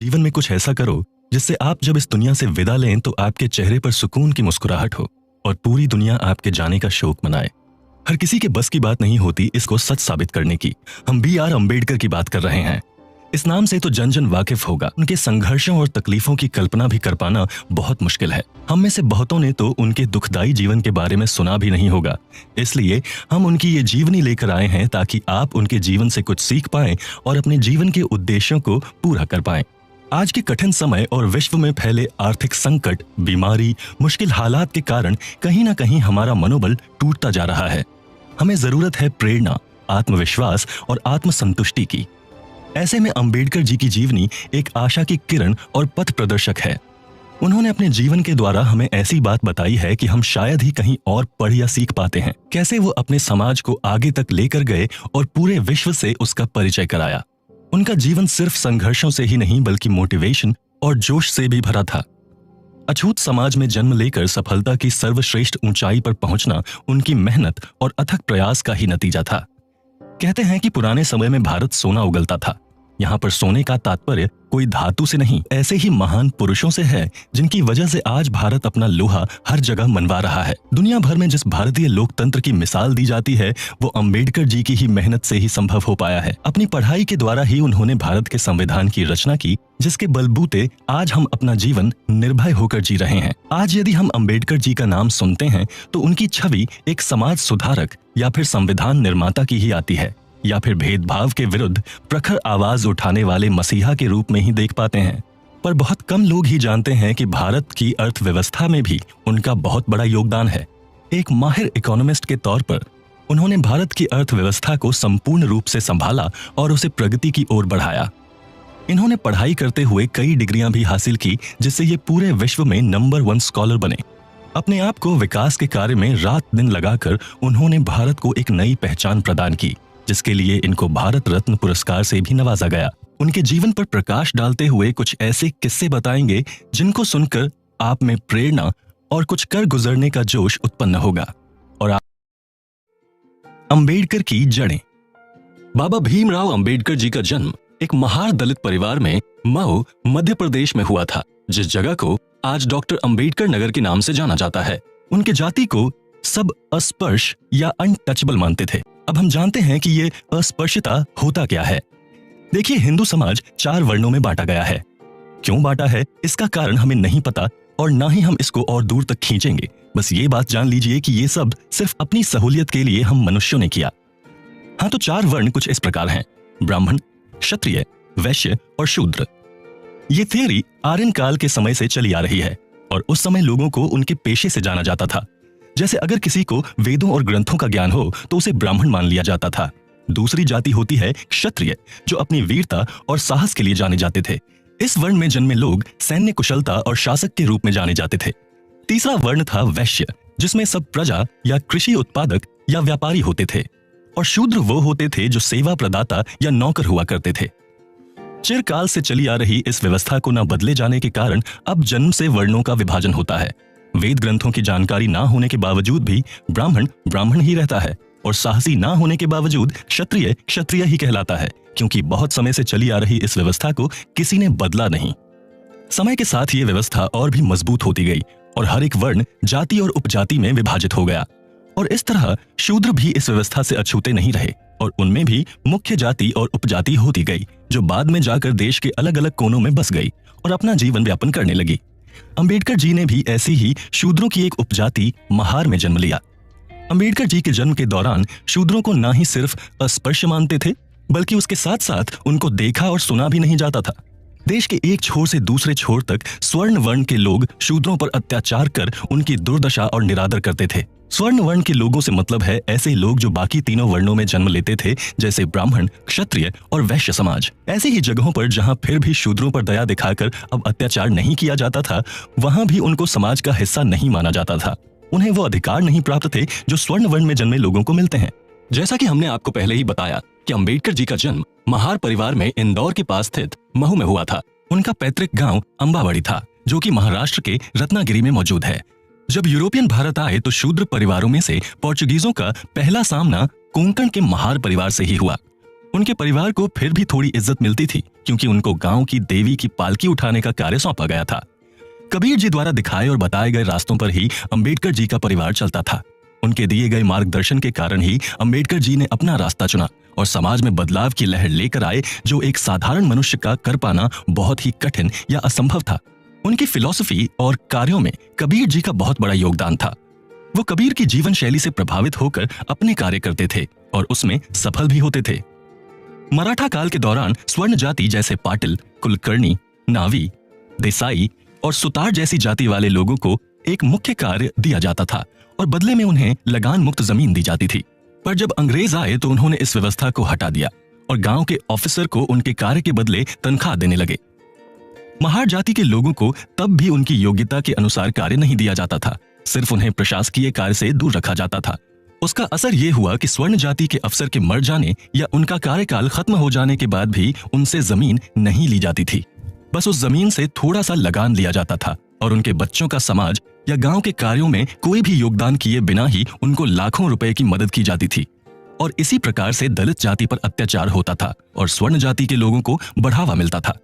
जीवन में कुछ ऐसा करो जिससे आप जब इस दुनिया से विदा लें तो आपके चेहरे पर सुकून की मुस्कुराहट हो और पूरी दुनिया आपके जाने का शोक मनाए। हर किसी के बस की बात नहीं होती इसको सच साबित करने की। हम B.R. अम्बेडकर की बात कर रहे हैं। इस नाम से तो जन जन वाकिफ होगा। उनके संघर्षों और तकलीफों की कल्पना भी कर पाना बहुत मुश्किल है। हम में से बहुतों ने तो उनके दुखदायी जीवन के बारे में सुना भी नहीं होगा। इसलिए हम उनकी ये जीवनी लेकर आए हैं ताकि आप उनके जीवन से कुछ सीख पाएं और अपने जीवन के उद्देश्यों को पूरा कर पाएं। आज के कठिन समय और विश्व में फैले आर्थिक संकट, बीमारी, मुश्किल हालात के कारण कहीं ना कहीं हमारा मनोबल टूटता जा रहा है। हमें जरूरत है प्रेरणा, आत्मविश्वास और आत्मसंतुष्टि की। ऐसे में अम्बेडकर जी की जीवनी एक आशा की किरण और पथ प्रदर्शक है। उन्होंने अपने जीवन के द्वारा हमें ऐसी बात बताई है कि हम शायद ही कहीं और पढ़ या सीख पाते हैं। कैसे वो अपने समाज को आगे तक लेकर गए और पूरे विश्व से उसका परिचय कराया। उनका जीवन सिर्फ संघर्षों से ही नहीं बल्कि मोटिवेशन और जोश से भी भरा था। अछूत समाज में जन्म लेकर सफलता की सर्वश्रेष्ठ ऊंचाई पर पहुंचना उनकी मेहनत और अथक प्रयास का ही नतीजा था। कहते हैं कि पुराने समय में भारत सोना उगलता था। यहाँ पर सोने का तात्पर्य कोई धातु से नहीं, ऐसे ही महान पुरुषों से है जिनकी वजह से आज भारत अपना लोहा हर जगह मनवा रहा है। दुनिया भर में जिस भारतीय लोकतंत्र की मिसाल दी जाती है वो अम्बेडकर जी की ही मेहनत से ही संभव हो पाया है। अपनी पढ़ाई के द्वारा ही उन्होंने भारत के संविधान की रचना की, जिसके बलबूते आज हम अपना जीवन निर्भय होकर जी रहे हैं। आज यदि हम अम्बेडकर जी का नाम सुनते हैं तो उनकी छवि एक समाज सुधारक या फिर संविधान निर्माता की ही आती है, या फिर भेदभाव के विरुद्ध प्रखर आवाज उठाने वाले मसीहा के रूप में ही देख पाते हैं। पर बहुत कम लोग ही जानते हैं कि भारत की अर्थव्यवस्था में भी उनका बहुत बड़ा योगदान है। एक माहिर इकोनॉमिस्ट के तौर पर उन्होंने भारत की अर्थव्यवस्था को संपूर्ण रूप से संभाला और उसे प्रगति की ओर बढ़ाया। इन्होंने पढ़ाई करते हुए कई डिग्रियां भी हासिल की, जिससे ये पूरे विश्व में नंबर 1 स्कॉलर बने। अपने आप को विकास के कार्य में रात दिन लगाकर उन्होंने भारत को एक नई पहचान प्रदान की, जिसके लिए इनको भारत रत्न पुरस्कार से भी नवाजा गया। उनके जीवन पर प्रकाश डालते हुए कुछ ऐसे किस्से बताएंगे जिनको सुनकर आप में प्रेरणा और कुछ कर गुजरने का जोश उत्पन्न होगा। और अम्बेडकर की जड़ें। बाबा भीमराव अम्बेडकर जी का जन्म एक महार दलित परिवार में मऊ, मध्य प्रदेश में हुआ था, जिस जगह को आज डॉक्टर अम्बेडकर नगर के नाम से जाना जाता है। उनके जाति को सब अस्पर्श या अनटचेबल मानते थे। अब हम जानते हैं कि ये अस्पर्शता होता क्या है। देखिए, हिंदू समाज 4 वर्णों में बांटा गया है। क्यों बांटा है इसका कारण हमें नहीं पता और ना ही हम इसको और दूर तक खींचेंगे। बस ये बात जान लीजिए कि ये सब सिर्फ अपनी सहूलियत के लिए हम मनुष्यों ने किया। हाँ, तो 4 वर्ण कुछ इस प्रकार हैं: ब्राह्मण, क्षत्रिय, वैश्य और शूद्र। ये थियरी आर्यन काल के समय से चली आ रही है और उस समय लोगों को उनके पेशे से जाना जाता था। जैसे अगर किसी को वेदों और ग्रंथों का ज्ञान हो तो उसे ब्राह्मण मान लिया जाता था। दूसरी जाति होती है क्षत्रिय, जो अपनी वीरता और साहस के लिए जाने जाते थे। इस वर्ण में जन्मे लोग सैन्य कुशलता और शासक के रूप में जाने जाते थे। तीसरा वर्ण था वैश्य, जिसमें सब प्रजा या कृषि उत्पादक या व्यापारी होते थे। और शूद्र वो होते थे जो सेवा प्रदाता या नौकर हुआ करते थे। चिरकाल से चली आ रही इस व्यवस्था को न बदले जाने के कारण अब जन्म से वर्णों का विभाजन होता है। वेद ग्रंथों की जानकारी ना होने के बावजूद भी ब्राह्मण ब्राह्मण ही रहता है और साहसी ना होने के बावजूद क्षत्रिय क्षत्रिय ही कहलाता है, क्योंकि बहुत समय से चली आ रही इस व्यवस्था को किसी ने बदला नहीं। समय के साथ ये व्यवस्था और भी मजबूत होती गई और हर एक वर्ण जाति और उपजाति में विभाजित हो गया। और इस तरह शूद्र भी इस व्यवस्था से अछूते नहीं रहे और उनमें भी मुख्य जाति और उपजाति होती गई, जो बाद में जाकर देश के अलग अलग कोनों में बस गई और अपना जीवन व्यापन करने लगी। अम्बेडकर जी ने भी ऐसी ही शूद्रों की एक उपजाति महार में जन्म लिया। अम्बेडकर जी के जन्म के दौरान शूद्रों को ना ही सिर्फ अस्पृश्य मानते थे, बल्कि उसके साथ साथ उनको देखा और सुना भी नहीं जाता था। देश के एक छोर से दूसरे छोर तक स्वर्ण वर्ण के लोग शूद्रों पर अत्याचार कर उनकी दुर्दशा और निरादर करते थे। स्वर्ण वर्ण के लोगों से मतलब है ऐसे लोग जो बाकी तीनों वर्णों में जन्म लेते थे, जैसे ब्राह्मण, क्षत्रिय और वैश्य समाज। ऐसी ही जगहों पर जहां फिर भी शूद्रों पर दया दिखाकर अब अत्याचार नहीं किया जाता था, वहां भी उनको समाज का हिस्सा नहीं माना जाता था। उन्हें वो अधिकार नहीं प्राप्त थे जो स्वर्ण वर्ण में जन्मे लोगों को मिलते हैं। जैसा कि हमने आपको पहले ही बताया कि अम्बेडकर जी का जन्म महार परिवार में इंदौर के पास स्थित महू में हुआ था। उनका पैतृक गांव अंबावड़ी था, जो कि महाराष्ट्र के रत्नागिरी में मौजूद है। जब यूरोपियन भारत आए तो शूद्र परिवारों में से पोर्चुगीजों का पहला सामना कोंकण के महार परिवार से ही हुआ। उनके परिवार को फिर भी थोड़ी इज्जत मिलती थी, क्योंकि उनको गांव की देवी की पालकी उठाने का कार्य सौंपा गया था। कबीर जी द्वारा दिखाए और बताए गए रास्तों पर ही अंबेडकर जी का परिवार चलता था। उनके दिए गए मार्गदर्शन के कारण ही अंबेडकर जी ने अपना रास्ता चुना और समाज में बदलाव की लहर लेकर आए, जो एक साधारण मनुष्य का कर पाना बहुत ही कठिन या असंभव था। उनकी फिलॉसफी और कार्यों में कबीर जी का बहुत बड़ा योगदान था। वो कबीर की जीवन शैली से प्रभावित होकर अपने कार्य करते थे और उसमें सफल भी होते थे। मराठा काल के दौरान स्वर्ण जाति जैसे पाटिल, कुलकर्णी, नावी, देसाई और सुतार जैसी जाति वाले लोगों को एक मुख्य कार्य दिया जाता था और बदले में उन्हें लगान मुक्त जमीन दी जाती थी। पर जब अंग्रेज आए तो उन्होंने इस व्यवस्था को हटा दिया और गांव के ऑफिसर को उनके कार्य के बदले तनख्वाह देने लगे। महार जाति के लोगों को तब भी उनकी योग्यता के अनुसार कार्य नहीं दिया जाता था, सिर्फ उन्हें प्रशासकीय कार्य से दूर रखा जाता था। उसका असर यह हुआ कि स्वर्ण जाति के अफसर के मर जाने या उनका कार्यकाल खत्म हो जाने के बाद भी उनसे जमीन नहीं ली जाती थी। बस उस जमीन से थोड़ा सा लगान लिया जाता था और उनके बच्चों का समाज या गांव के कार्यों में कोई भी योगदान किए बिना ही उनको लाखों रुपए की मदद की जाती थी। और इसी प्रकार से दलित जाति पर अत्याचार होता था और स्वर्ण जाति के लोगों को बढ़ावा मिलता था।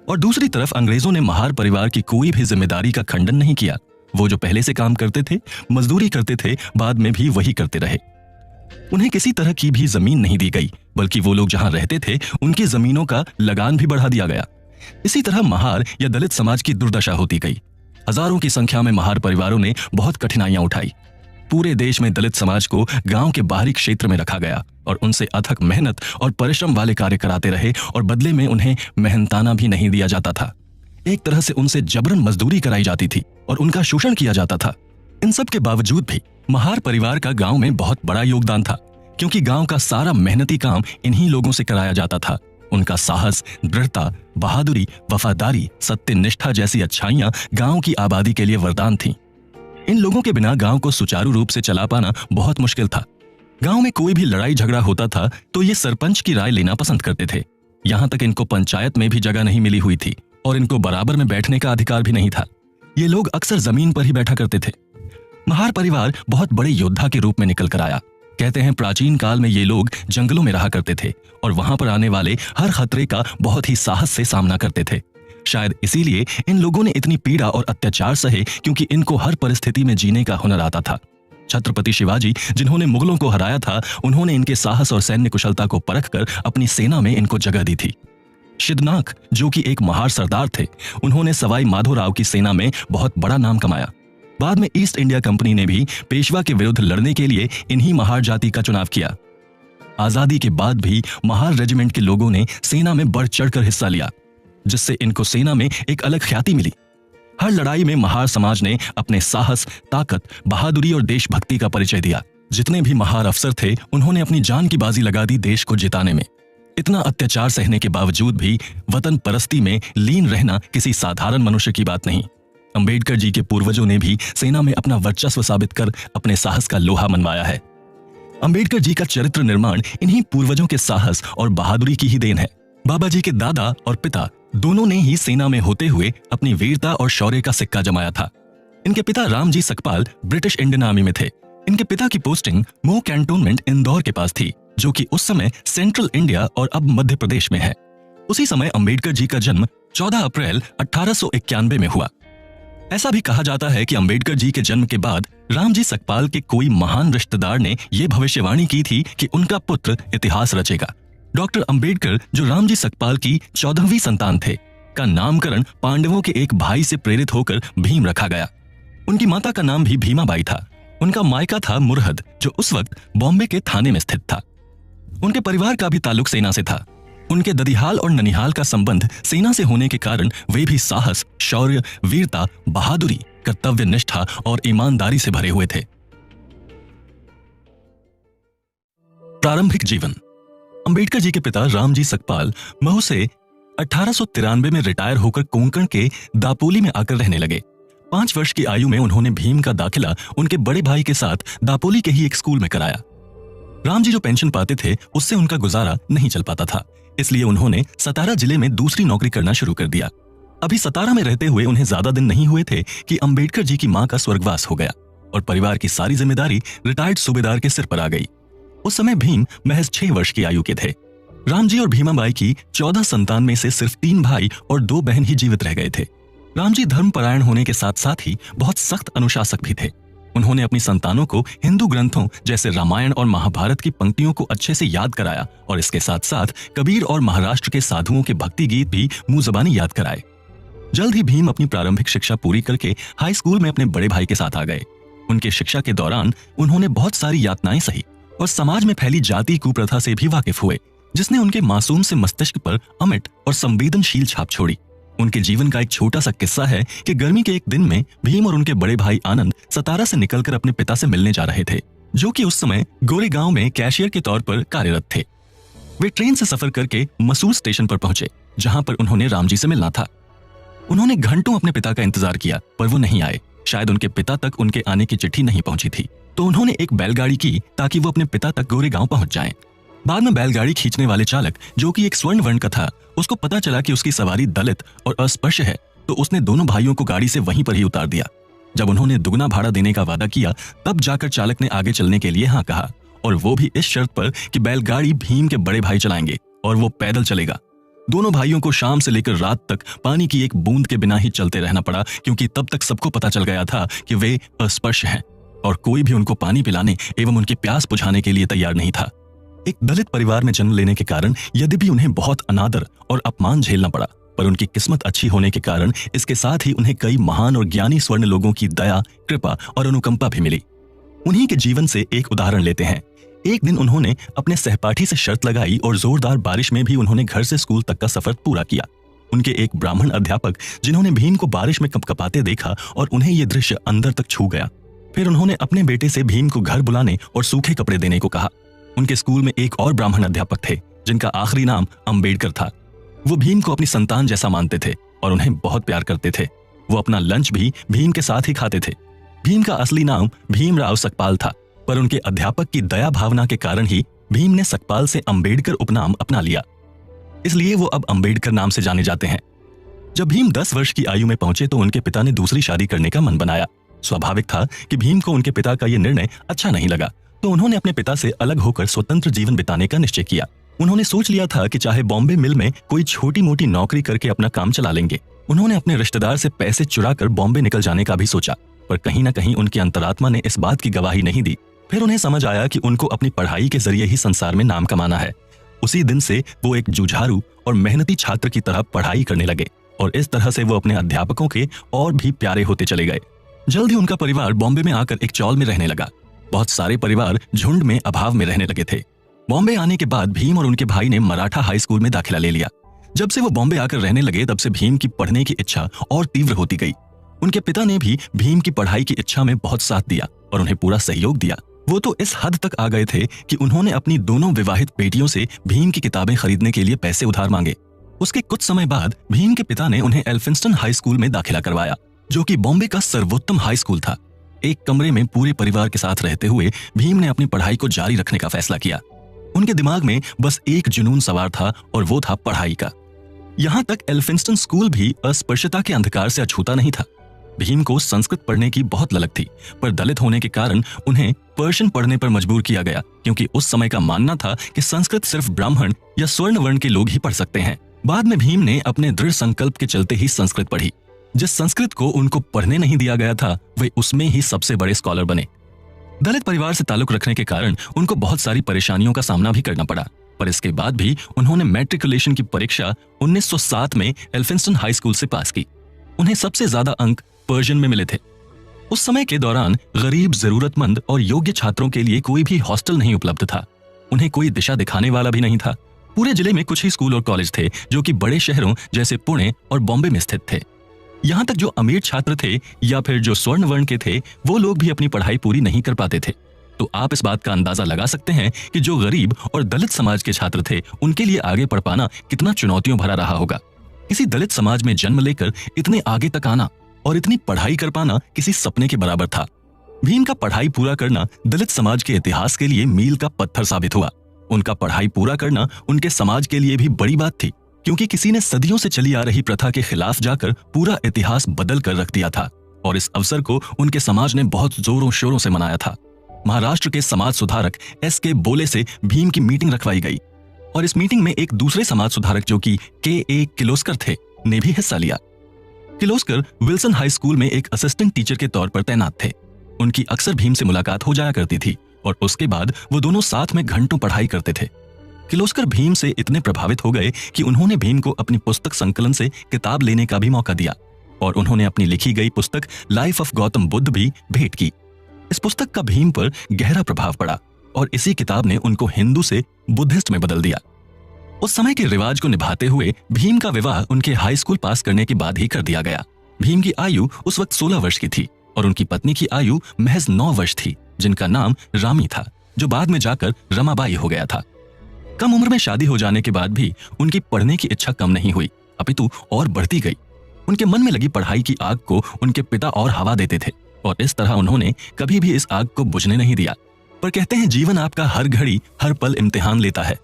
और दूसरी तरफ अंग्रेजों ने महार परिवार की कोई भी जिम्मेदारी का खंडन नहीं किया। वो जो पहले से काम करते थे, मजदूरी करते थे, बाद में भी वही करते रहे। उन्हें किसी तरह की भी जमीन नहीं दी गई, बल्कि वो लोग जहां रहते थे उनकी जमीनों का लगान भी बढ़ा दिया गया। इसी तरह महार या दलित समाज की दुर्दशा होती गई। हजारों की संख्या में महार परिवारों ने बहुत कठिनाइयां उठाई। पूरे देश में दलित समाज को गांव के बाहरी क्षेत्र में रखा गया और उनसे अथक मेहनत और परिश्रम वाले कार्य कराते रहे और बदले में उन्हें मेहनताना भी नहीं दिया जाता था। एक तरह से उनसे जबरन मजदूरी कराई जाती थी और उनका शोषण किया जाता था। इन सब के बावजूद भी महार परिवार का गांव में बहुत बड़ा योगदान था, क्योंकि गांव का सारा मेहनती काम इन्हीं लोगों से कराया जाता था। उनका साहस, दृढ़ता, बहादुरी, वफादारी, सत्यनिष्ठा जैसी अच्छाइयां गांव की आबादी के लिए वरदान थीं। इन लोगों के बिना गांव को सुचारू रूप से चला पाना बहुत मुश्किल था। गांव में कोई भी लड़ाई झगड़ा होता था तो ये सरपंच की राय लेना पसंद करते थे। यहां तक इनको पंचायत में भी जगह नहीं मिली हुई थी और इनको बराबर में बैठने का अधिकार भी नहीं था। ये लोग अक्सर जमीन पर ही बैठा करते थे। महार परिवार बहुत बड़े योद्धा के रूप में निकल कर आया। कहते हैं प्राचीन काल में ये लोग जंगलों में रहा करते थे और वहां पर आने वाले हर खतरे का बहुत ही साहस से सामना करते थे। शायद इसीलिए इन लोगों ने इतनी पीड़ा और अत्याचार सहे, क्योंकि इनको हर परिस्थिति में जीने का हुनर आता था। छत्रपति शिवाजी, जिन्होंने मुगलों को हराया था, उन्होंने इनके साहस और सैन्य कुशलता को परखकर अपनी सेना में इनको जगह दी थी। शिदनाक, जो कि एक महार सरदार थे, उन्होंने सवाई माधोराव की सेना में बहुत बड़ा नाम कमाया। बाद में ईस्ट इंडिया कंपनी ने भी पेशवा के विरुद्ध लड़ने के लिए इन्हीं महार जाति का चुनाव किया। आजादी के बाद भी महार रेजिमेंट के लोगों ने सेना में बढ़ चढ़कर हिस्सा लिया, जिससे इनको सेना में एक अलग ख्याति मिली। हर लड़ाई में महार समाज ने अपने साहस, ताकत, बहादुरी और देशभक्ति का परिचय दिया। जितने भी महार अफसर थे, उन्होंने अपनी जान की बाजी लगा दी देश को जिताने में। इतना अत्याचार सहने के बावजूद भी वतन परस्ती में लीन रहना किसी साधारण मनुष्य की बात नहीं। अंबेडकर जी के पूर्वजों ने भी सेना में अपना वर्चस्व साबित कर अपने साहस का लोहा मनवाया है। अंबेडकर जी का चरित्र निर्माण इन्हीं पूर्वजों के साहस और बहादुरी की ही देन है। बाबा जी के दादा और पिता दोनों ने ही सेना में होते हुए अपनी वीरता और शौर्य का सिक्का जमाया था। इनके पिता Ramji Sakpal British Indian army में थे। इनके पिता की पोस्टिंग मोह कैंटोनमेंट इंदौर के पास थी, जो कि उस समय सेंट्रल इंडिया और अब मध्य प्रदेश में है। उसी समय अंबेडकर जी का जन्म 14 अप्रैल 1891 में हुआ। ऐसा भी कहा जाता है कि अंबेडकर जी के जन्म के बाद रामजी सकपाल के कोई महान रिश्तेदार ने यह भविष्यवाणी की थी कि उनका पुत्र इतिहास रचेगा। डॉक्टर अंबेडकर, जो रामजी सकपाल की 14वीं संतान थे, का नामकरण पांडवों के एक भाई से प्रेरित होकर भीम रखा गया। उनकी माता का नाम भी भीमाबाई था। उनका मायका था मुरहद, जो उस वक्त बॉम्बे के थाने में स्थित था। उनके परिवार का भी ताल्लुक सेना से था। उनके ददिहाल और ननिहाल का संबंध सेना से होने के कारण वे भी साहस, शौर्य, वीरता, बहादुरी, कर्तव्य निष्ठा और ईमानदारी से भरे हुए थे। प्रारंभिक जीवन। अंबेडकर जी के पिता रामजी सकपाल महू से 1893 में रिटायर होकर कोंकण के दापोली में आकर रहने लगे। 5 वर्ष की आयु में उन्होंने भीम का दाखिला उनके बड़े भाई के साथ दापोली के ही एक स्कूल में कराया। रामजी जो पेंशन पाते थे, उससे उनका गुजारा नहीं चल पाता था, इसलिए उन्होंने सतारा जिले में दूसरी नौकरी करना शुरू कर दिया। अभी सतारा में रहते हुए उन्हें ज्यादा दिन नहीं हुए थे कि अंबेडकर जी की मां का स्वर्गवास हो गया और परिवार की सारी जिम्मेदारी रिटायर्ड सूबेदार के सिर पर आ गई। उस समय भीम महज 6 वर्ष की आयु के थे। रामजी और भीमाबाई की 14 संतान में से सिर्फ 3 भाई और 2 बहन ही जीवित रह गए थे। रामजी धर्मपरायण होने के साथ साथ ही बहुत सख्त अनुशासक भी थे। उन्होंने अपनी संतानों को हिंदू ग्रंथों जैसे रामायण और महाभारत की पंक्तियों को अच्छे से याद कराया और इसके साथ साथ कबीर और महाराष्ट्र के साधुओं के भक्ति गीत भी मुंह ज़बानी याद कराए। जल्द ही भीम अपनी प्रारंभिक शिक्षा पूरी करके हाई स्कूल में अपने बड़े भाई के साथ आ गए। उनके शिक्षा के दौरान उन्होंने बहुत सारी यातनाएं सही और समाज में फैली जाति कुप्रथा से भी वाकिफ हुए, जिसने उनके मासूम से मस्तिष्क पर अमिट और संवेदनशील छाप छोड़ी। उनके जीवन का एक छोटा सा किस्सा है कि गर्मी के एक दिन में भीम और उनके बड़े भाई आनंद सतारा से निकलकर अपने पिता से मिलने जा रहे थे, जो कि उस समय गोरेगांव में कैशियर के तौर पर कार्यरत थे। वे ट्रेन से सफर करके मसूर स्टेशन पर पहुंचे, जहां पर उन्होंने रामजी से मिलना था। उन्होंने घंटों अपने पिता का इंतजार किया, पर वो नहीं आए। शायद उनके पिता तक उनके आने की चिट्ठी नहीं पहुंची थी, तो उन्होंने एक बैलगाड़ी की ताकि वो अपने पिता तक गोरेगांव पहुंच जाएं। बाद में बैलगाड़ी खींचने वाले चालक, जो कि एक स्वर्ण वर्ण का था, उसको पता चला कि उसकी सवारी दलित और अस्पृश्य है, तो उसने दोनों भाइयों को गाड़ी से वहीं पर ही उतार दिया। जब उन्होंने दुगना भाड़ा देने का वादा किया, तब जाकर चालक ने आगे चलने के लिए हाँ कहा, और वो भी इस शर्त पर कि बैलगाड़ी भीम के बड़े भाई चलाएंगे और वो पैदल चलेगा। दोनों भाइयों को शाम से लेकर रात तक पानी की एक बूंद के बिना ही चलते रहना पड़ा, क्योंकि तब तक सबको पता चल गया था कि वे अस्पृश्य हैं और कोई भी उनको पानी पिलाने एवं उनकी प्यास बुझाने के लिए तैयार नहीं था। एक दलित परिवार में जन्म लेने के कारण यद्यपि उन्हें बहुत अनादर और अपमान झेलना पड़ा, पर उनकी किस्मत अच्छी होने के कारण इसके साथ ही उन्हें कई महान और ज्ञानी स्वर्ण लोगों की दया, कृपा और अनुकंपा भी मिली। उन्हीं के जीवन से एक उदाहरण लेते हैं। एक दिन उन्होंने अपने सहपाठी से शर्त लगाई और जोरदार बारिश में भी उन्होंने घर से स्कूल तक का सफर पूरा किया। उनके एक ब्राह्मण अध्यापक, जिन्होंने भीम को बारिश में कपकपाते देखा और उन्हें यह दृश्य अंदर तक छू गया, फिर उन्होंने अपने बेटे से भीम को घर बुलाने और सूखे कपड़े देने को कहा। उनके स्कूल में एक और ब्राह्मण अध्यापक थे, जिनका आखिरी नाम अंबेडकर था। वो भीम को अपनी संतान जैसा मानते थे और उन्हें बहुत प्यार करते थे। वो अपना लंच भी भीम के साथ ही खाते थे। भीम का असली नाम भीमराव सकपाल था, पर उनके अध्यापक की दया भावना के कारण ही भीम ने सकपाल से अंबेडकर उपनाम अपना लिया। इसलिए वो अब अंबेडकर नाम से जाने जाते हैं। जब भीम 10 वर्ष की आयु में पहुंचे तो उनके पिता ने दूसरी शादी करने का मन बनाया। स्वाभाविक था कि भीम को उनके पिता का यह निर्णय अच्छा नहीं लगा, तो उन्होंने अपने पिता से अलग होकर स्वतंत्र जीवन बिताने का निश्चय किया। उन्होंने सोच लिया था कि चाहे बॉम्बे मिल में कोई छोटी मोटी नौकरी करके अपना काम चला लेंगे। उन्होंने अपने रिश्तेदार से पैसे चुराकर बॉम्बे निकल जाने का भी सोचा, पर कहीं न कहीं उनकी अंतरात्मा ने इस बात की गवाही नहीं दी। फिर उन्हें समझ आया कि उनको अपनी पढ़ाई के जरिए ही संसार में नाम कमाना है। उसी दिन से वो एक जुझारू और मेहनती छात्र की तरह पढ़ाई करने लगे और इस तरह से वो अपने अध्यापकों के और भी प्यारे होते चले गए। जल्द ही उनका परिवार बॉम्बे में आकर एक चौल में रहने लगा। बहुत सारे परिवार झुंड में अभाव में रहने लगे थे। बॉम्बे आने के बाद भीम और उनके भाई ने मराठा हाई स्कूल में दाखिला ले लिया। जब से वो बॉम्बे आकर रहने लगे, तब से भीम की पढ़ने की इच्छा और तीव्र होती गई। उनके पिता ने भी भीम की पढ़ाई की इच्छा में बहुत साथ दिया और उन्हें पूरा सहयोग दिया। वो तो इस हद तक आ गए थे कि उन्होंने अपनी दोनों विवाहित बेटियों से भीम की किताबें खरीदने के लिए पैसे उधार मांगे। उसके कुछ समय बाद भीम के पिता ने उन्हें एल्फिंस्टन हाई स्कूल में दाखिला करवाया, जो कि बॉम्बे का सर्वोत्तम हाई स्कूल था। एक कमरे में पूरे परिवार के साथ रहते हुए भीम ने अपनी पढ़ाई को जारी रखने का फैसला किया। उनके दिमाग में बस एक जुनून सवार था और वो था पढ़ाई का। यहाँ तक एल्फिंस्टन स्कूल भी अस्पृश्यता के अंधकार से अछूता नहीं था। भीम को संस्कृत पढ़ने की बहुत ललक थी, पर दलित होने के कारण उन्हें पर्शियन पढ़ने पर मजबूर किया गया, क्योंकि उस समय का मानना था कि संस्कृत सिर्फ ब्राह्मण या स्वर्ण वर्ण के लोग ही पढ़ सकते हैं। बाद में भीम ने अपने दृढ़ संकल्प के चलते ही संस्कृत पढ़ी। जिस संस्कृत को उनको पढ़ने नहीं दिया गया था, वे उसमें ही सबसे बड़े स्कॉलर बने। दलित परिवार से ताल्लुक रखने के कारण उनको बहुत सारी परेशानियों का सामना भी करना पड़ा, पर इसके बाद भी उन्होंने मैट्रिकुलेशन की परीक्षा 1907 में एल्फिंस्टन हाई स्कूल से पास की। उन्हें सबसे ज्यादा अंक पर्शियन में मिले थे। उस समय के दौरान गरीब, जरूरतमंद और योग्य छात्रों के लिए कोई भी हॉस्टल नहीं उपलब्ध था। उन्हें कोई दिशा दिखाने वाला भी नहीं था। पूरे जिले में कुछ ही स्कूल और कॉलेज थे, जो कि बड़े शहरों जैसे पुणे और बॉम्बे में स्थित थे। यहाँ तक जो अमीर छात्र थे या फिर जो स्वर्ण वर्ण के थे, वो लोग भी अपनी पढ़ाई पूरी नहीं कर पाते थे। तो आप इस बात का अंदाजा लगा सकते हैं कि जो गरीब और दलित समाज के छात्र थे, उनके लिए आगे पढ़ पाना कितना चुनौतियों भरा रहा होगा। किसी दलित समाज में जन्म लेकर इतने आगे तक आना और इतनी पढ़ाई कर पाना किसी सपने के बराबर था। भीम का पढ़ाई पूरा करना दलित समाज के इतिहास के लिए मील का पत्थर साबित हुआ। उनका पढ़ाई पूरा करना उनके समाज के लिए भी बड़ी बात थी, क्योंकि किसी ने सदियों से चली आ रही प्रथा के खिलाफ जाकर पूरा इतिहास बदल कर रख दिया था, और इस अवसर को उनके समाज ने बहुत जोरों शोरों से मनाया था। महाराष्ट्र के समाज सुधारक S.K. बोले से भीम की मीटिंग रखवाई गई और इस मीटिंग में एक दूसरे समाज सुधारक जो कि K.A. किर्लोस्कर थे ने भी हिस्सा लिया। किर्लोस्कर विल्सन हाई स्कूल में एक असिस्टेंट टीचर के तौर पर तैनात थे। उनकी अक्सर भीम से मुलाकात हो जाया करती थी और उसके बाद वो दोनों साथ में घंटों पढ़ाई करते थे। किर्लोस्कर भीम से इतने प्रभावित हो गए कि उन्होंने भीम को अपनी पुस्तक संकलन से किताब लेने का भी मौका दिया और उन्होंने अपनी लिखी गई पुस्तक लाइफ ऑफ गौतम बुद्ध भी भेंट की। इस पुस्तक का भीम पर गहरा प्रभाव पड़ा और इसी किताब ने उनको हिंदू से बुद्धिस्ट में बदल दिया। उस समय के रिवाज को निभाते हुए भीम का विवाह उनके हाई स्कूल पास करने के बाद ही कर दिया गया। भीम की आयु उस वक्त 16 वर्ष की थी और उनकी पत्नी की आयु महज 9 वर्ष थी, जिनका नाम रामी था, जो बाद में जाकर रमाबाई हो गया था। कम उम्र में शादी हो जाने के बाद भी उनकी पढ़ने की इच्छा कम नहीं हुई, अपितु और बढ़ती गई। उनके मन में लगी पढ़ाई की आग को उनके पिता और हवा देते थे और इस तरह उन्होंने कभी भी इस आग को बुझने नहीं दिया। पर कहते हैं जीवन आपका हर घड़ी हर पल इम्तिहान लेता है।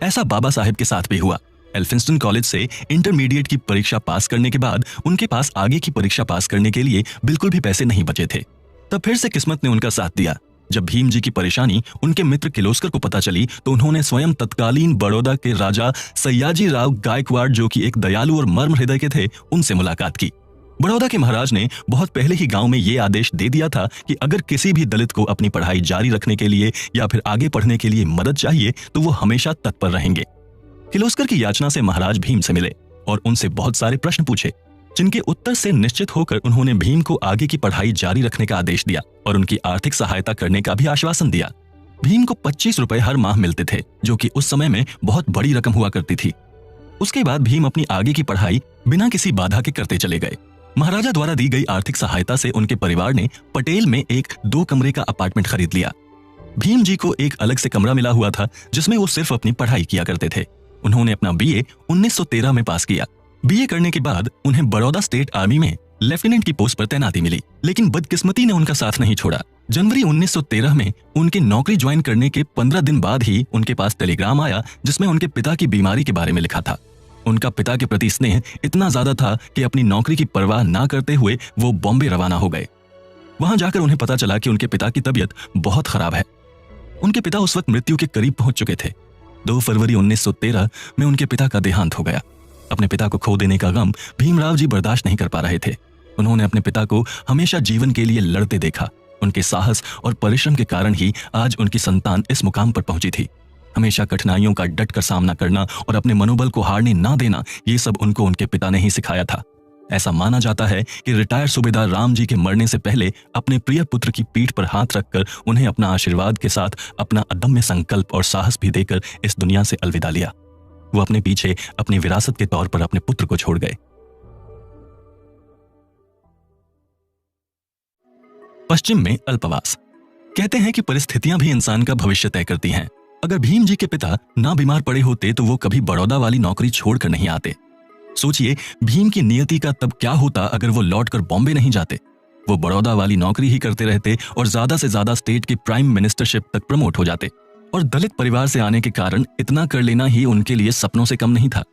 ऐसा बाबा साहेब के साथ भी हुआ। एल्फिंस्टन कॉलेज से इंटरमीडिएट की परीक्षा पास करने के बाद उनके पास आगे की परीक्षा पास करने के लिए बिल्कुल भी पैसे नहीं बचे थे। तब फिर से किस्मत ने उनका साथ दिया। जब भीम जी की परेशानी उनके मित्र किर्लोस्कर को पता चली तो उन्होंने स्वयं तत्कालीन बड़ौदा के राजा सयाजी राव गायकवाड़, जो कि एक दयालु और मर्म हृदय के थे, उनसे मुलाकात की। बड़ौदा के महाराज ने बहुत पहले ही गांव में ये आदेश दे दिया था कि अगर किसी भी दलित को अपनी पढ़ाई जारी रखने के लिए या फिर आगे पढ़ने के लिए मदद चाहिए तो वो हमेशा तत्पर रहेंगे। किर्लोस्कर की याचना से महाराज भीम से मिले और उनसे बहुत सारे प्रश्न पूछे, जिनके उत्तर से निश्चित होकर उन्होंने भीम को आगे की पढ़ाई जारी रखने का आदेश दिया और उनकी आर्थिक सहायता करने का भी आश्वासन दिया। भीम को 25 रुपए हर माह मिलते थे, जो कि उस समय में बहुत बड़ी रकम हुआ करती थी। उसके बाद भीम अपनी आगे की पढ़ाई बिना किसी बाधा के करते चले गए। महाराजा द्वारा दी गई आर्थिक सहायता से उनके परिवार ने पटेल में एक 2 कमरे का अपार्टमेंट खरीद लिया। भीम जी को एक अलग से कमरा मिला हुआ था जिसमें वो सिर्फ अपनी पढ़ाई किया करते थे। उन्होंने अपना BA 1913 में पास किया। BA करने के बाद उन्हें बड़ौदा स्टेट आर्मी में लेफ्टिनेंट की पोस्ट पर तैनाती मिली, लेकिन बदकिस्मती ने उनका साथ नहीं छोड़ा। जनवरी 1913 में उनकी नौकरी ज्वाइन करने के 15 दिन बाद ही उनके पास टेलीग्राम आया जिसमें उनके पिता की बीमारी के बारे में लिखा था। उनका पिता के प्रति स्नेह इतना ज्यादा था कि अपनी नौकरी की परवाह ना करते हुए वो बॉम्बे रवाना हो गए। वहां जाकर उन्हें पता चला कि उनके पिता की तबीयत बहुत खराब है। उनके पिता उस वक्त मृत्यु के करीब पहुंच चुके थे। 2 फरवरी 1913 में उनके पिता का देहांत हो गया। अपने पिता को खो देने का गम भीमराव जी बर्दाश्त नहीं कर पा रहे थे। उन्होंने अपने पिता को हमेशा जीवन के लिए लड़ते देखा। उनके साहस और परिश्रम के कारण ही आज उनकी संतान इस मुकाम पर पहुंची थी। हमेशा कठिनाइयों का डट कर सामना करना और अपने मनोबल को हारने ना देना, ये सब उनको उनके पिता ने ही सिखाया था। ऐसा माना जाता है कि रिटायर सूबेदार राम जी के मरने से पहले अपने प्रिय पुत्र की पीठ पर हाथ रखकर उन्हें अपना आशीर्वाद के साथ अपना अदम्य संकल्प और साहस भी देकर इस दुनिया से अलविदा लिया। वो अपने पीछे अपनी विरासत के तौर पर अपने पुत्र को छोड़ गए। पश्चिम में अल्पवास। कहते हैं कि परिस्थितियां भी इंसान का भविष्य तय करती हैं। अगर भीम जी के पिता ना बीमार पड़े होते तो वो कभी बड़ौदा वाली नौकरी छोड़कर नहीं आते। सोचिए भीम की नियति का तब क्या होता अगर वो लौटकर बॉम्बे नहीं जाते। वो बड़ौदा वाली नौकरी ही करते रहते और ज्यादा से ज्यादा स्टेट की प्राइम मिनिस्टरशिप तक प्रमोट हो जाते। और दलित परिवार से आने के कारण इतना कर लेना ही उनके लिए सपनों से कम नहीं था।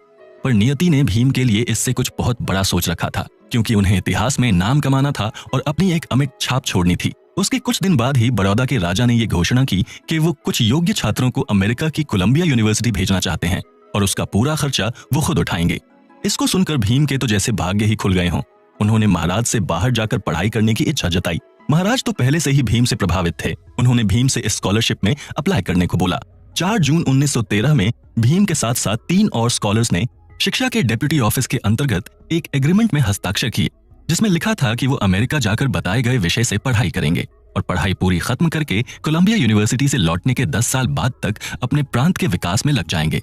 पर नियति ने भीम के लिए इससे कुछ बहुत बड़ा सोच रखा था, क्योंकि उन्हें इतिहास में नाम कमाना था और अपनी एक अमिट छाप छोड़नी थी। उसके कुछ दिन बाद ही बड़ौदा के राजा ने यह घोषणा की कि वो कुछ योग्य छात्रों को अमेरिका की कोलंबिया यूनिवर्सिटी भेजना चाहते हैं और उसका पूरा खर्चा वो खुद उठाएंगे। इसको सुनकर भीम के तो जैसे भाग्य ही खुल गए हों। उन्होंने महाराज से बाहर जाकर पढ़ाई करने की इच्छा जताई। महाराज तो पहले से ही भीम से प्रभावित थे। उन्होंने भीम से इस स्कॉलरशिप में अप्लाई करने को बोला। 4 जून 1913 में भीम के साथ साथ 3 और स्कॉलर्स ने शिक्षा के डेप्यूटी ऑफिस के अंतर्गत एक एग्रीमेंट में हस्ताक्षर किए, जिसमें लिखा था कि वो अमेरिका जाकर बताए गए विषय से पढ़ाई करेंगे और पढ़ाई पूरी खत्म करके कोलंबिया यूनिवर्सिटी से लौटने के 10 साल बाद तक अपने प्रांत के विकास में लग जाएंगे।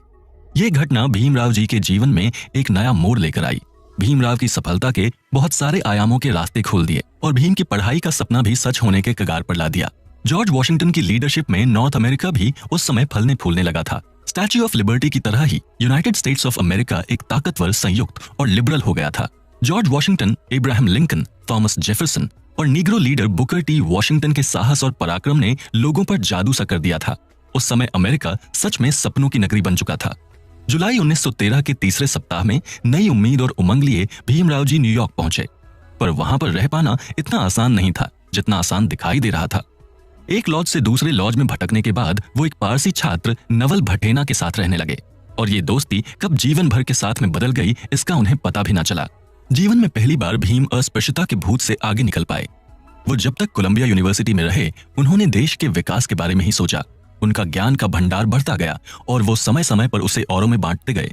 ये घटना भीमराव जी के जीवन में एक नया मोड़ लेकर आई। भीमराव की सफलता के बहुत सारे आयामों के रास्ते खोल दिए और भीम की पढ़ाई का सपना भी सच होने के कगार पर ला दिया। जॉर्ज वॉशिंगटन की लीडरशिप में नॉर्थ अमेरिका भी उस समय फलने फूलने लगा था। स्टैच्यू ऑफ लिबर्टी की तरह ही यूनाइटेड स्टेट्स ऑफ अमेरिका एक ताकतवर, संयुक्त और लिबरल हो गया था। George Washington, Abraham Lincoln, Thomas Jefferson और Negro leader Booker T Washington के साहस और पराक्रम ने लोगों पर जादू सा कर दिया था। उस समय अमेरिका सच में सपनों की नगरी बन चुका था। जुलाई 1913 के तीसरे सप्ताह में नई उम्मीद और उमंग लिए भीमराव जी न्यूयॉर्क पहुंचे, पर वहां पर रह पाना इतना आसान नहीं था जितना आसान दिखाई दे रहा था। एक लॉज से दूसरे लॉज में भटकने के बाद वो एक पारसी छात्र नवल भटेना के साथ रहने लगे। और ये दोस्ती कब जीवन भर के साथ में बदल गई इसका उन्हें पता भी ना चला। जीवन में पहली बार भीम अस्पृश्यता के भूत से आगे निकल पाए। वो जब तक कोलंबिया यूनिवर्सिटी में रहे उन्होंने देश के विकास के बारे में ही सोचा। उनका ज्ञान का भंडार बढ़ता गया और वो समय समय पर उसे औरों में बांटते गए।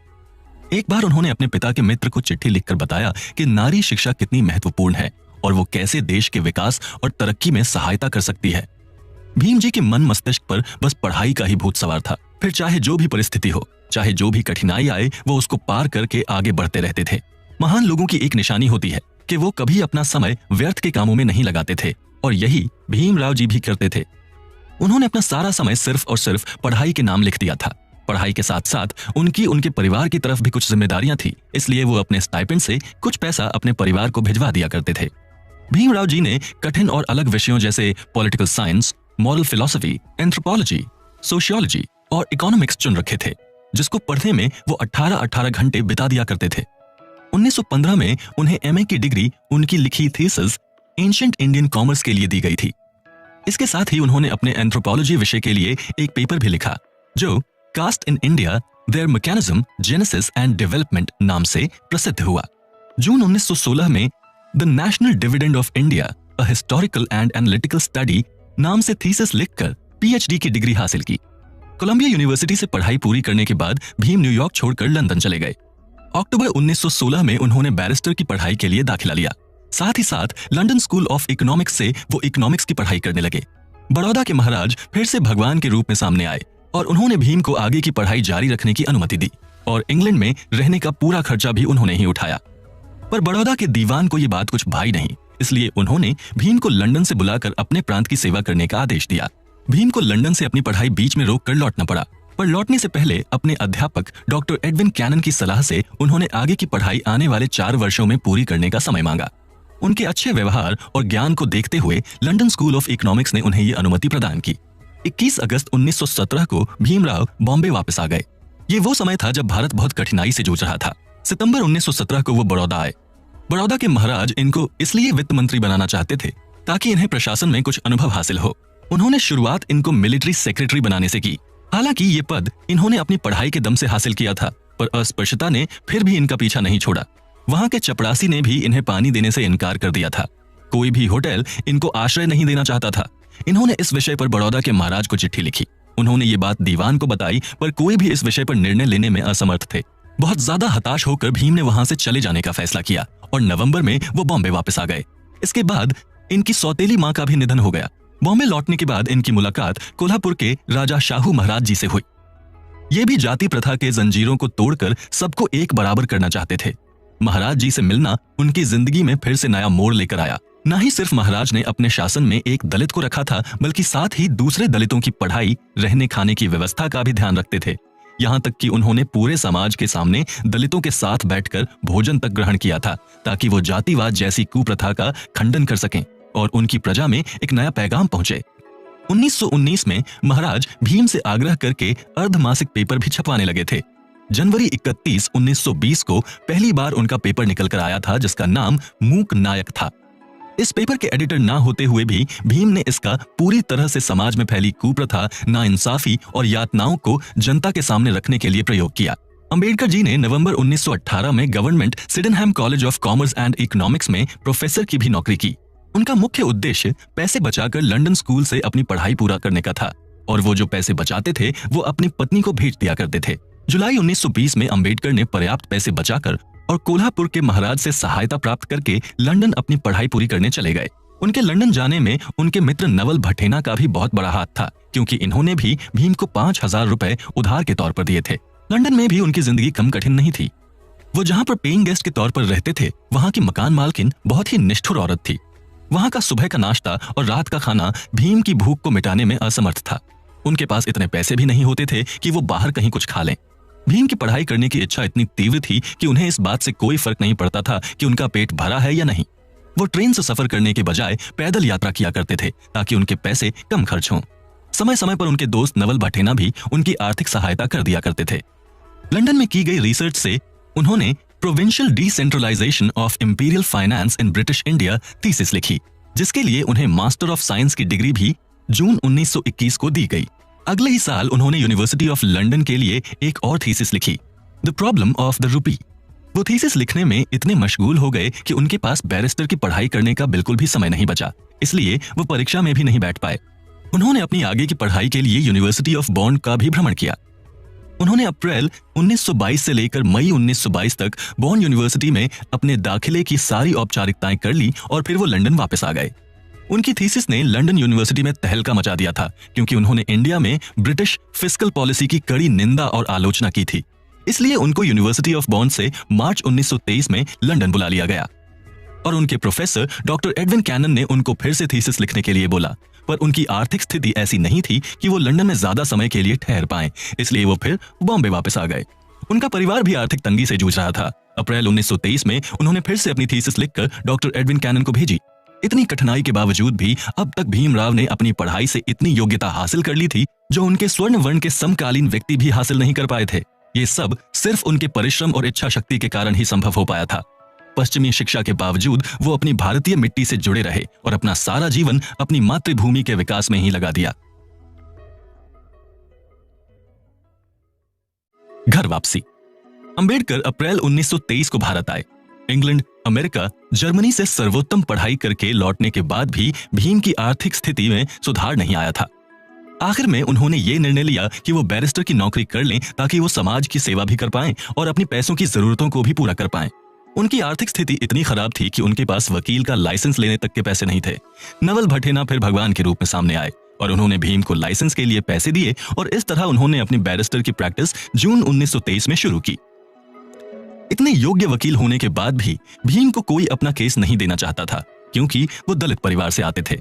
एक बार उन्होंने अपने पिता के मित्र को चिट्ठी लिखकर बताया कि नारी शिक्षा कितनी महत्वपूर्ण है और वो कैसे देश के विकास और तरक्की में सहायता कर सकती है। भीम जी के मन मस्तिष्क पर बस पढ़ाई का ही भूत सवार था। फिर चाहे जो भी परिस्थिति हो, चाहे जो भी कठिनाई आए, वो उसको पार करके आगे बढ़ते रहते थे। महान लोगों की एक निशानी होती है कि वो कभी अपना समय व्यर्थ के कामों में नहीं लगाते थे और यही भीमराव जी भी करते थे। उन्होंने अपना सारा समय सिर्फ और सिर्फ पढ़ाई के नाम लिख दिया था। पढ़ाई के साथ साथ उनके परिवार की तरफ भी कुछ जिम्मेदारियां थी, इसलिए वो अपने स्टाइपेंड से कुछ पैसा अपने परिवार को भिजवा दिया करते थे। भीमराव जी ने कठिन और अलग विषयों जैसे political science, moral philosophy, anthropology, sociology और इकोनॉमिक्स चुन रखे थे, जिसको पढ़ने में वो 18-18 घंटे बिता दिया करते थे। 1915 में उन्हें एमए की डिग्री उनकी लिखी थीसिस एंशिएंट इंडियन कॉमर्स के लिए दी गई थी। इसके साथ ही उन्होंने अपने एंथ्रोपोलॉजी विषय के लिए एक पेपर भी लिखा जो caste in India, their mechanism, genesis and development नाम से प्रसिद्ध हुआ। जून 1916 में the national dividend of India, a historical and analytical study नाम से थीसिस लिखकर पीएचडी की डिग्री हासिल की। कोलंबिया यूनिवर्सिटी से पढ़ाई पूरी करने के बाद भीम न्यूयॉर्क छोड़कर लंदन चले गए। अक्टूबर 1916 में उन्होंने बैरिस्टर की पढ़ाई के लिए दाखिला लिया। साथ ही साथ लंदन स्कूल ऑफ इकोनॉमिक्स से वो इकोनॉमिक्स की पढ़ाई करने लगे। बड़ौदा के महाराज फिर से भगवान के रूप में सामने आए और उन्होंने भीम को आगे की पढ़ाई जारी रखने की अनुमति दी और इंग्लैंड में रहने का पूरा खर्चा भी उन्होंने ही उठाया। पर बड़ौदा के दीवान को ये बात कुछ भाई नहीं, इसलिए उन्होंने भीम को लंदन से बुलाकर अपने प्रांत की सेवा करने का आदेश दिया। भीम को लंदन से अपनी पढ़ाई बीच में रोककर लौटना पड़ा, पर लौटने से पहले अपने अध्यापक डॉक्टर एडविन कैनन की सलाह से उन्होंने आगे की पढ़ाई आने वाले 4 वर्षों में पूरी करने का समय मांगा। उनके अच्छे व्यवहार और ज्ञान को देखते हुए लंदन स्कूल ऑफ इकोनॉमिक्स ने उन्हें ये अनुमति प्रदान की। 21 अगस्त 1917 को भीमराव बॉम्बे वापस आ गए। ये वो समय था जब भारत बहुत कठिनाई से जूझ रहा था। सितंबर 1917 को वो बड़ौदा आए। बड़ौदा के महाराज इनको इसलिए वित्त मंत्री बनाना चाहते थे ताकि इन्हें प्रशासन में कुछ अनुभव हासिल हो। उन्होंने शुरुआत इनको मिलिट्री सेक्रेटरी बनाने से की। हालांकि ये पद इन्होंने अपनी पढ़ाई के दम से हासिल किया था, पर अस्पृश्यता ने फिर भी इनका पीछा नहीं छोड़ा। वहां के चपरासी ने भी इन्हें पानी देने से इनकार कर दिया था। कोई भी होटल इनको आश्रय नहीं देना चाहता था। इन्होंने इस विषय पर बड़ौदा के महाराज को चिट्ठी लिखी। उन्होंने ये बात दीवान को बताई, पर कोई भी इस विषय पर निर्णय लेने में असमर्थ थे। बहुत ज्यादा हताश होकर भीम ने वहां से चले जाने का फैसला किया और नवंबर में वो बॉम्बे वापस आ गए। इसके बाद इनकी सौतेली मां का भी निधन हो गया। बॉम्बे लौटने के बाद इनकी मुलाकात कोल्हापुर के राजा शाहू महाराज जी से हुई। ये भी जाति प्रथा के जंजीरों को तोड़कर सबको एक बराबर करना चाहते थे। महाराज जी से मिलना उनकी जिंदगी में फिर से नया मोड़ लेकर आया। न ही सिर्फ महाराज ने अपने शासन में एक दलित को रखा था, बल्कि साथ ही दूसरे दलितों की पढ़ाई, रहने खाने की व्यवस्था का भी ध्यान रखते थे। यहाँ तक कि उन्होंने पूरे समाज के सामने दलितों के साथ बैठकर भोजन तक ग्रहण किया था, ताकि वो जातिवाद जैसी कुप्रथा का खंडन कर सकें और उनकी प्रजा में एक नया पैगाम पहुंचे। 1919 में महाराज भीम से आग्रह करके अर्धमासिक पेपर भी छपवाने लगे थे। जनवरी 31, 1920 को पहली बार उनका पेपर निकल कर आया था, जिसका नाम मूक नायक था। इस पेपर के एडिटर ना होते हुए भी भीम ने इसका पूरी तरह से समाज में फैली कुप्रथा, नाइंसाफी और यातनाओं को जनता के सामने रखने के लिए प्रयोग किया। अंबेडकर जी ने नवंबर 1918 में government Sydenham college of commerce and economics में प्रोफेसर की भी नौकरी की। उनका मुख्य उद्देश्य पैसे बचाकर लंदन स्कूल से अपनी पढ़ाई पूरा करने का था और वो जो पैसे बचाते थे वो अपनी पत्नी को भेज दिया करते थे। जुलाई 1920 में अंबेडकर ने पर्याप्त पैसे बचाकर और कोल्हापुर के महाराज से सहायता प्राप्त करके लंदन अपनी पढ़ाई पूरी करने चले गए। उनके लंदन जाने में उनके मित्र नवल भटेना का भी बहुत बड़ा हाथ था, क्योंकि इन्होंने भी भीम को 5,000 रुपए उधार के तौर पर दिए थे। लंदन में भी उनकी जिंदगी कम कठिन नहीं थी। वो जहां पर पेइंग गेस्ट के तौर पर रहते थे, वहां की मकान मालकिन बहुत ही निष्ठुर औरत थी। वहां का सुबह का नाश्ता और रात का खाना भीम की भूख को मिटाने में असमर्थ था। उनके पास इतने पैसे भी नहीं होते थे कि वो बाहर कहीं कुछ खा लें। भीम की पढ़ाई करने की इच्छा इतनी तीव्र थी कि उन्हें इस बात से कोई फर्क नहीं पड़ता था कि उनका पेट भरा है या नहीं। वो ट्रेन से सफर करने के बजाय पैदल यात्रा किया करते थे ताकि उनके पैसे कम खर्च हों। समय समय पर उनके दोस्त नवल भटेना भी उनकी आर्थिक सहायता कर दिया करते थे। लंदन में की गई रिसर्च से उन्होंने provincial decentralization of imperial finance in British India thesis लिखी, जिसके लिए उन्हें मास्टर ऑफ साइंस की डिग्री भी जून 1921 को दी गई। अगले ही साल उन्होंने यूनिवर्सिटी ऑफ लंदन के लिए एक और थीसिस लिखी, the problem of the rupee. वो थीसिस लिखने में इतने मशगूल हो गए कि उनके पास बैरिस्टर की पढ़ाई करने का बिल्कुल भी समय नहीं बचा, इसलिए वो परीक्षा में भी नहीं बैठ पाए। उन्होंने अपनी आगे की पढ़ाई के लिए यूनिवर्सिटी ऑफ बॉन का भी भ्रमण किया। उन्होंने अप्रैल 1922 से लेकर मई 1922 तक बॉन यूनिवर्सिटी में अपने दाखिले की सारी औपचारिकताएं कर ली और फिर वो लंदन वापस आ गए। उनकी थीसिस ने लंदन यूनिवर्सिटी में तहलका मचा दिया था, क्योंकि उन्होंने इंडिया में ब्रिटिश फिस्कल पॉलिसी की कड़ी निंदा और आलोचना की थी। इसलिए उनको यूनिवर्सिटी ऑफ बॉन से मार्च 1923 में लंदन बुला लिया गया और उनके प्रोफेसर डॉक्टर एडविन कैनन ने उनको फिर से थीसिस लिखने के लिए बोला, पर उनकी आर्थिक स्थिति ऐसी नहीं थी कि वो लंदन में ज्यादा समय के लिए ठहर पाएं, इसलिए वो फिर बॉम्बे वापस आ गए। उनका परिवार भी आर्थिक तंगी से जूझ रहा था। अप्रैल 1923 में उन्होंने फिर से अपनी थीसिस लिखकर डॉक्टर एडविन कैनन को भेजी। इतनी कठिनाई के बावजूद भी अब तक भीमराव ने अपनी पढ़ाई से इतनी योग्यता हासिल कर ली थी जो उनके स्वर्ण वर्ण के समकालीन व्यक्ति भी हासिल नहीं कर पाए थे। ये सब सिर्फ उनके परिश्रम और इच्छा शक्ति के कारण ही संभव हो पाया था। पश्चिमी शिक्षा के बावजूद वो अपनी भारतीय मिट्टी से जुड़े रहे और अपना सारा जीवन अपनी मातृभूमि के विकास में ही लगा दिया। घर वापसी। अंबेडकर अप्रैल 1923 को भारत आए। इंग्लैंड, अमेरिका, जर्मनी से सर्वोत्तम पढ़ाई करके लौटने के बाद भी भीम की आर्थिक स्थिति में सुधार नहीं आया था। आखिर में उन्होंने ये निर्णय लिया कि वो बैरिस्टर की नौकरी कर लें ताकि वो समाज की सेवा भी कर पाएं और अपनी पैसों की जरूरतों को भी पूरा कर पाएं। उनकी आर्थिक स्थिति इतनी खराब थी कि उनके पास वकील का लाइसेंस लेने तक के पैसे नहीं थे। नवल भट्टेना फिर भगवान के रूप में सामने आए और उन्होंने भीम को लाइसेंस के लिए पैसे दिए और इस तरह उन्होंने अपनी बैरिस्टर की प्रैक्टिस जून 1923 में शुरू की। इतने योग्य वकील होने के बाद भी भीम को कोई अपना केस नहीं देना चाहता था, क्योंकि वो दलित परिवार से आते थे।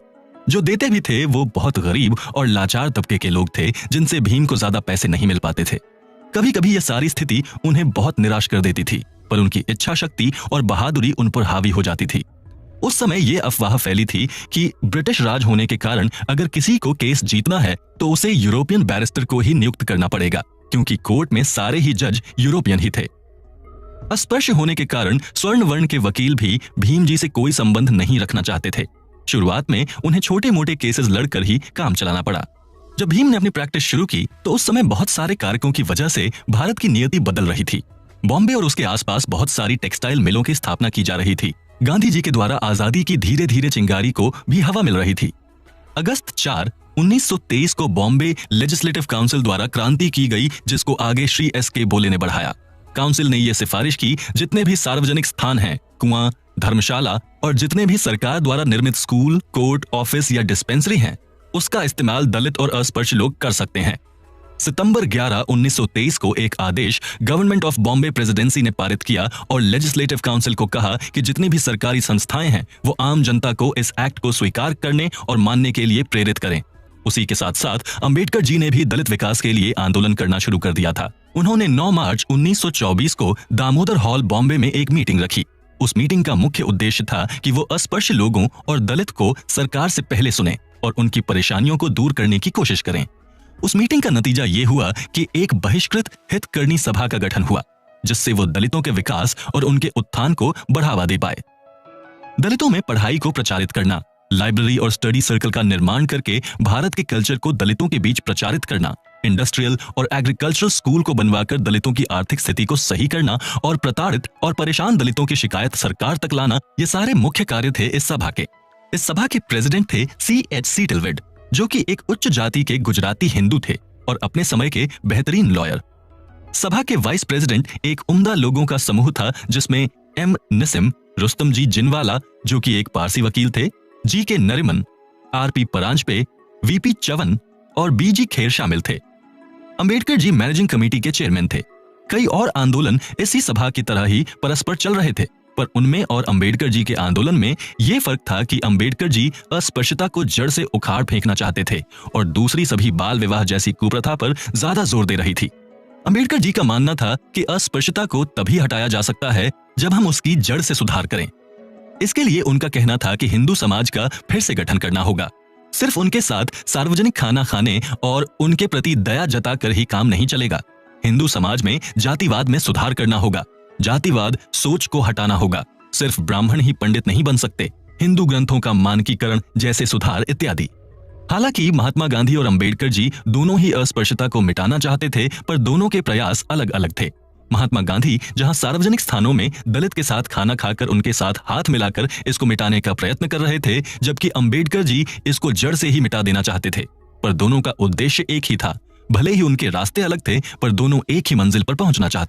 जो देते भी थे वो बहुत गरीब और लाचार तबके के लोग थे, जिनसे भीम को ज्यादा पैसे नहीं मिल पाते थे। कभी कभी यह सारी स्थिति उन्हें बहुत निराश कर देती थी, पर उनकी इच्छा शक्ति और बहादुरी उन पर हावी हो जाती थी। उस समय ये अफवाह फैली थी कि ब्रिटिश राज होने के कारण अगर किसी को केस जीतना है तो उसे यूरोपियन बैरिस्टर को ही नियुक्त करना पड़ेगा, क्योंकि कोर्ट में सारे ही जज यूरोपियन ही थे। अस्पृश्य होने के कारण स्वर्ण वर्ण के वकील भी भीम जी से कोई संबंध नहीं रखना चाहते थे। शुरुआत में उन्हें छोटे मोटे केसेस लड़कर ही काम चलाना पड़ा। जब भीम ने अपनी प्रैक्टिस शुरू की तो उस समय बहुत सारे कारकों की वजह से भारत की नियति बदल रही थी। बॉम्बे और उसके आसपास बहुत सारी टेक्सटाइल मिलों की स्थापना की जा रही थी। गांधी जी के द्वारा आजादी की धीरे धीरे चिंगारी को भी हवा मिल रही थी। अगस्त 4, 1923 को बॉम्बे लेजिस्लेटिव काउंसिल द्वारा क्रांति की गई, जिसको आगे श्री एस.के. बोले ने बढ़ाया। काउंसिल ने यह सिफारिश की जितने भी सार्वजनिक स्थान हैं, कुआं, धर्मशाला और जितने भी सरकार द्वारा निर्मित स्कूल, कोर्ट, ऑफिस या डिस्पेंसरी हैं, उसका इस्तेमाल दलित और अस्पृश्य लोग कर सकते हैं। सितंबर 11, 1923 को एक आदेश गवर्नमेंट ऑफ बॉम्बे प्रेसिडेंसी ने पारित किया और लेजिस्लेटिव काउंसिल को कहा कि जितनी भी सरकारी संस्थाएं हैं वो आम जनता को इस एक्ट को स्वीकार करने और मानने के लिए प्रेरित करें। उसी के साथ साथ अंबेडकर जी ने भी दलित विकास के लिए आंदोलन करना शुरू कर दिया था। उन्होंने 9 मार्च 1924 को दामोदर हॉल बॉम्बे में एक मीटिंग रखी। उस मीटिंग का मुख्य उद्देश्य था कि वो अस्पृश्य लोगों और दलित को सरकार से पहले सुने और उनकी परेशानियों को दूर करने की कोशिश करें। उस मीटिंग का नतीजा ये हुआ कि एक बहिष्कृत हितकर्णी सभा का गठन हुआ, जिससे वो दलितों के विकास और उनके उत्थान को बढ़ावा दे पाए। दलितों में पढ़ाई को प्रचारित करना, लाइब्रेरी और स्टडी सर्कल का निर्माण करके भारत के कल्चर को दलितों के बीच प्रचारित करना, इंडस्ट्रियल और एग्रीकल्चरल स्कूल को बनवाकर दलितों की आर्थिक स्थिति को सही करना और प्रताड़ित और परेशान दलितों की शिकायत सरकार तक लाना, ये सारे मुख्य कार्य थे इस सभा के। इस सभा के प्रेसिडेंट थे C.H. सीटलवुड, जो कि एक उच्च जाति के गुजराती हिंदू थे और अपने समय के बेहतरीन लॉयर। सभा के वाइस प्रेसिडेंट एक उम्दा लोगों का समूह था, जिसमें M. निसिम, रुस्तम जी जिनवाला जो कि एक पारसी वकील थे, G.K. Nariman, R.P. Paranjpe, V.P. Chyavan और B.G. खेर शामिल थे। अंबेडकर जी मैनेजिंग कमेटी के चेयरमैन थे। कई और आंदोलन इसी सभा की तरह ही परस्पर चल रहे थे, पर उनमें और अंबेडकर जी के आंदोलन में यह फर्क था कि अंबेडकर जी अस्पृश्यता को जड़ से उखाड़ फेंकना चाहते थे और दूसरी सभी बाल विवाह जैसी कुप्रथा पर ज्यादा जोर दे रही थी। अंबेडकर जी का मानना था कि अस्पृश्यता को तभी हटाया जा सकता है जब हम उसकी जड़ से सुधार करें। इसके लिए उनका कहना था कि हिंदू समाज का फिर से गठन करना होगा। सिर्फ उनके साथ सार्वजनिक खाना खाने और उनके प्रति दया जताकर ही काम नहीं चलेगा। हिंदू समाज में जातिवाद में सुधार करना होगा, जातिवाद सोच को हटाना होगा। सिर्फ ब्राह्मण ही पंडित नहीं बन सकते, हिंदू ग्रंथों का मानकीकरण जैसे सुधार इत्यादि। हालांकि महात्मा गांधी और अंबेडकर जी दोनों ही अस्पृश्यता को मिटाना चाहते थे, पर दोनों के प्रयास अलग अलग थे। महात्मा गांधी जहां सार्वजनिक स्थानों में दलित के साथ खाना खाकर उनके साथ हाथ मिलाकर इसको मिटाने का प्रयत्न कर रहे थे, जबकि अंबेडकर जी इसको जड़ से ही मिटा देना चाहते थे। पर दोनों का उद्देश्य एक ही था। भले ही उनके रास्ते अलग थे, पर दोनों एक ही मंजिल पर पहुंचना चाहते